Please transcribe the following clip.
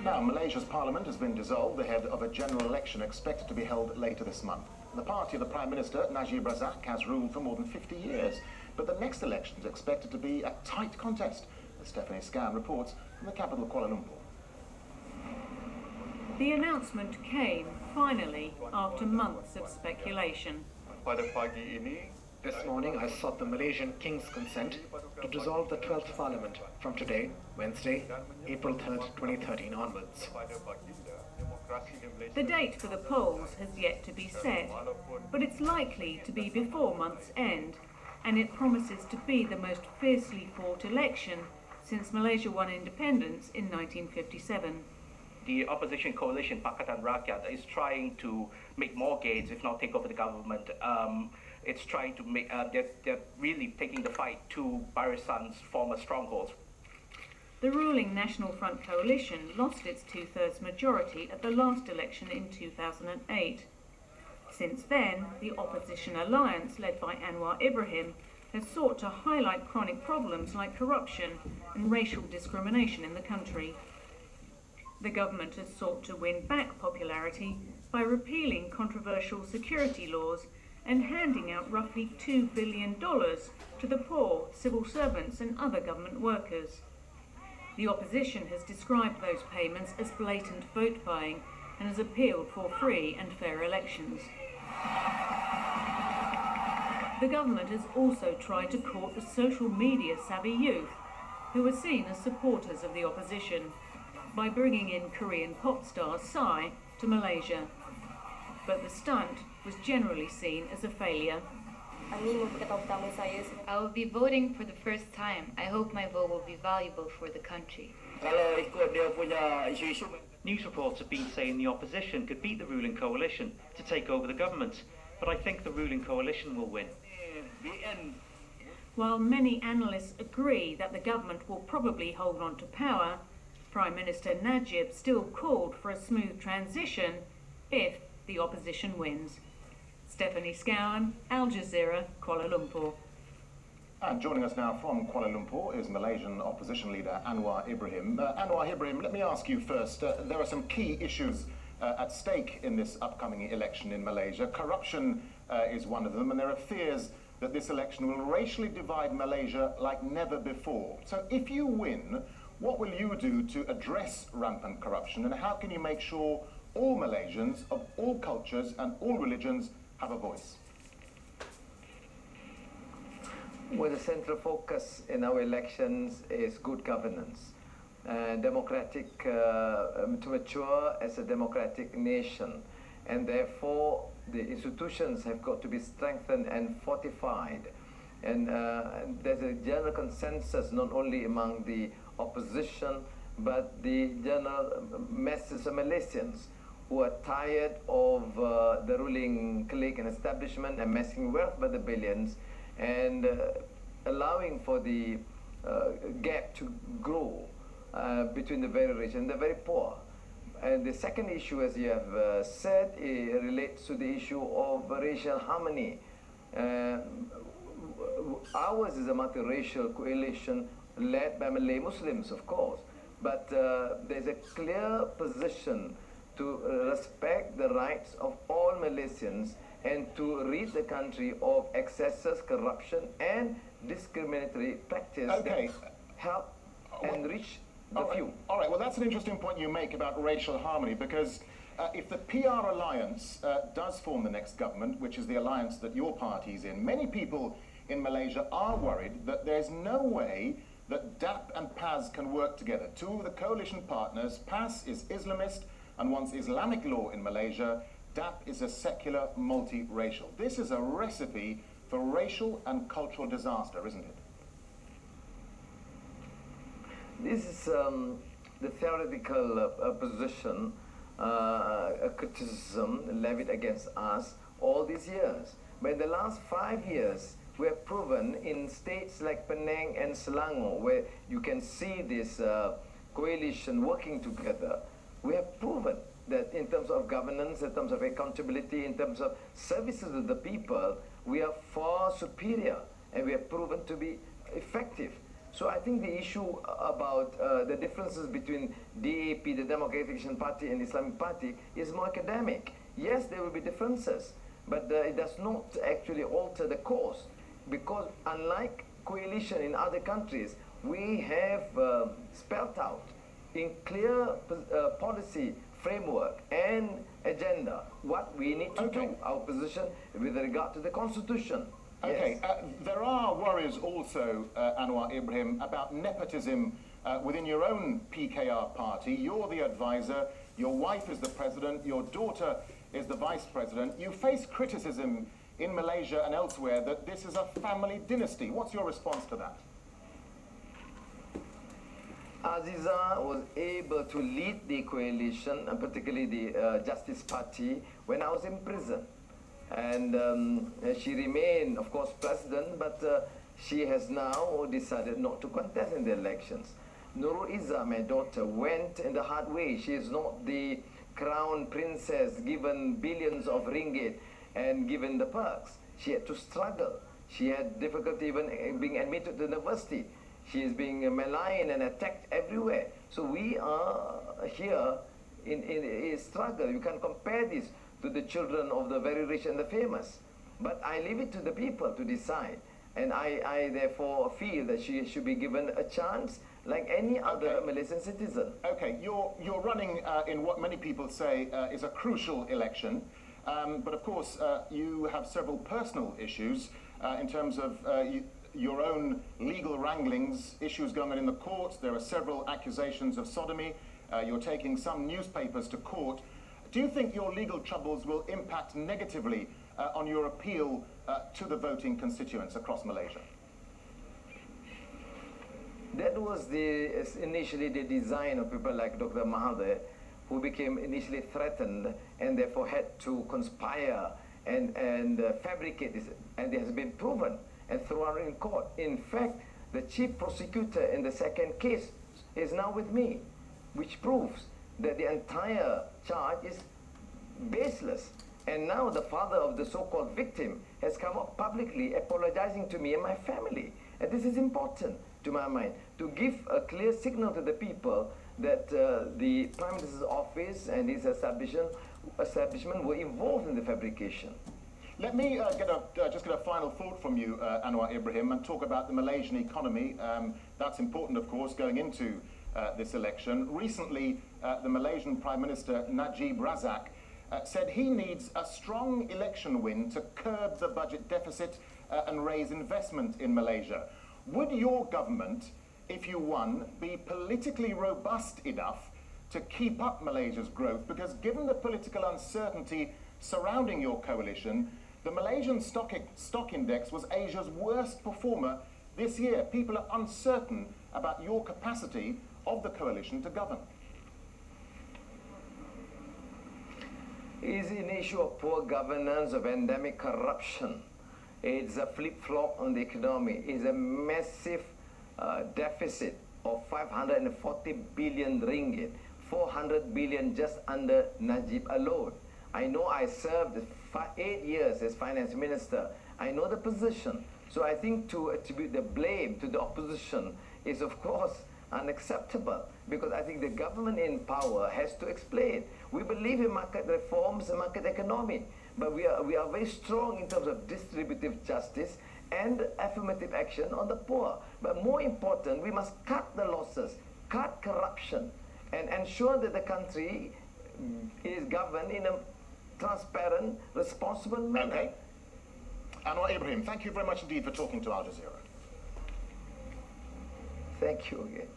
Now, Malaysia's parliament has been dissolved ahead of a general election expected to be held later this month. The party of the Prime Minister, Najib Razak, has ruled for more than 50 years, but the next election is expected to be a tight contest, as Stephanie Scan reports from the capital, Kuala Lumpur. The announcement came, finally, after months of speculation. This morning I sought the Malaysian King's consent to dissolve the 12th Parliament from today, Wednesday, April 3rd, 2013 onwards. The date for the polls has yet to be set, but it's likely to be before month's end, and it promises to be the most fiercely fought election since Malaysia won independence in 1957. The opposition coalition, Pakatan Rakyat, is trying to make more gains, if not take over the government. It's trying to make, they're really taking the fight to Barisan's former strongholds. The ruling National Front coalition lost its two-thirds majority at the last election in 2008. Since then, the opposition alliance, led by Anwar Ibrahim, has sought to highlight chronic problems like corruption and racial discrimination in the country. The government has sought to win back popularity by repealing controversial security laws and handing out roughly $2 billion to the poor, civil servants and other government workers. The opposition has described those payments as blatant vote buying and has appealed for free and fair elections. The government has also tried to court the social media savvy youth, who are seen as supporters of the opposition, by bringing in Korean pop star Psy to Malaysia. But the stunt was generally seen as a failure. I will be voting for the first time. I hope my vote will be valuable for the country. News reports have been saying the opposition could beat the ruling coalition to take over the government, but I think the ruling coalition will win. While many analysts agree that the government will probably hold on to power, Prime Minister Najib still called for a smooth transition if the opposition wins. Stephanie Scowen, Al Jazeera, Kuala Lumpur. And joining us now from Kuala Lumpur is Malaysian opposition leader Anwar Ibrahim. Anwar Ibrahim, let me ask you first, there are some key issues at stake in this upcoming election in Malaysia. Corruption is one of them, and there are fears that this election will racially divide Malaysia like never before. So if you win, what will you do to address rampant corruption, and how can you make sure all Malaysians of all cultures and all religions have a voice? Well, the central focus in our elections is good governance, to mature as a democratic nation, and therefore the institutions have got to be strengthened and fortified. And there's a general consensus not only among the opposition but the general masses of Malaysians who are tired of the ruling clique and establishment amassing wealth by the billions and allowing for the gap to grow between the very rich and the very poor. And the second issue, as you have said, it relates to the issue of racial harmony. Ours is a multiracial coalition led by Malay Muslims, of course, but there's a clear position to respect the rights of all Malaysians and to rid the country of excesses, corruption and discriminatory practice that help enrich the few. All right, well, that's an interesting point you make about racial harmony, because if the PR alliance does form the next government, which is the alliance that your party's in, many people in Malaysia are worried that there's no way that DAP and PAS can work together. Two of the coalition partners, PAS is Islamist and wants Islamic law in Malaysia. DAP is a secular, multiracial. This is a recipe for racial and cultural disaster, isn't it? This is the theoretical position, a criticism levied against us all these years. But in the last 5 years, we have proven in states like Penang and Selangor, where you can see this coalition working together, we have proven that in terms of governance, in terms of accountability, in terms of services to the people, we are far superior, and we have proven to be effective. So I think the issue about the differences between DAP, the Democratic Action Party, and Islamic Party is more academic. Yes, there will be differences, but it does not actually alter the course, because unlike coalition in other countries, we have spelled out in clear policy framework and agenda what we need to do, our position with regard to the constitution. Okay, Yes. there are worries also, Anwar Ibrahim, about nepotism within your own PKR party. You're the advisor, your wife is the president, your daughter is the vice president. You face criticism in Malaysia and elsewhere that this is a family dynasty. What's your response to that? Aziza was able to lead the coalition, and particularly the Justice Party, when I was in prison. And she remained, of course, president, but she has now decided not to contest in the elections. Nurul Izzah, my daughter, went in the hard way. She is not the crown princess given billions of ringgit and given the perks. She had to struggle. She had difficulty even being admitted to university. She is being maligned and attacked everywhere. So we are here in a struggle. You can compare this to the children of the very rich and the famous. But I leave it to the people to decide. And I therefore feel that she should be given a chance like any other Malaysian citizen. Okay, you're running in what many people say is a crucial election. But of course, you have several personal issues in terms of your own legal wranglings, issues going on in the courts. There are several accusations of sodomy. You're taking some newspapers to court. Do you think your legal troubles will impact negatively on your appeal to the voting constituents across Malaysia? That was initially the design of people like Dr. Mahathir, who became initially threatened and therefore had to conspire and fabricate this, and it has been proven and thrown in court. In fact, the chief prosecutor in the second case is now with me, which proves that the entire charge is baseless. And now the father of the so-called victim has come up publicly apologizing to me and my family. And this is important, to my mind, to give a clear signal to the people that the Prime Minister's office and his establishment were involved in the fabrication. Let me just get a final thought from you, Anwar Ibrahim, and talk about the Malaysian economy. That's important, of course, going into this election. Recently, the Malaysian Prime Minister, Najib Razak, said he needs a strong election win to curb the budget deficit and raise investment in Malaysia. Would your government, if you won, be politically robust enough to keep up Malaysia's growth? Because given the political uncertainty surrounding your coalition, the Malaysian stock index was Asia's worst performer this year. People are uncertain about your capacity of the coalition to govern. It is an issue of poor governance, of endemic corruption. It's a flip-flop on the economy. It's a massive deficit of 540 billion ringgit, 400 billion just under Najib alone. I know I served 8 years as finance minister. I know the position. So I think to attribute the blame to the opposition is, of course, unacceptable, because I think the government in power has to explain. We believe in market reforms and market economy, but we are very strong in terms of distributive justice and affirmative action on the poor. But more important, we must cut the losses, cut corruption, and ensure that the country is governed in a transparent, responsible manner. Okay. Anwar Ibrahim, thank you very much indeed for talking to Al Jazeera. Thank you again.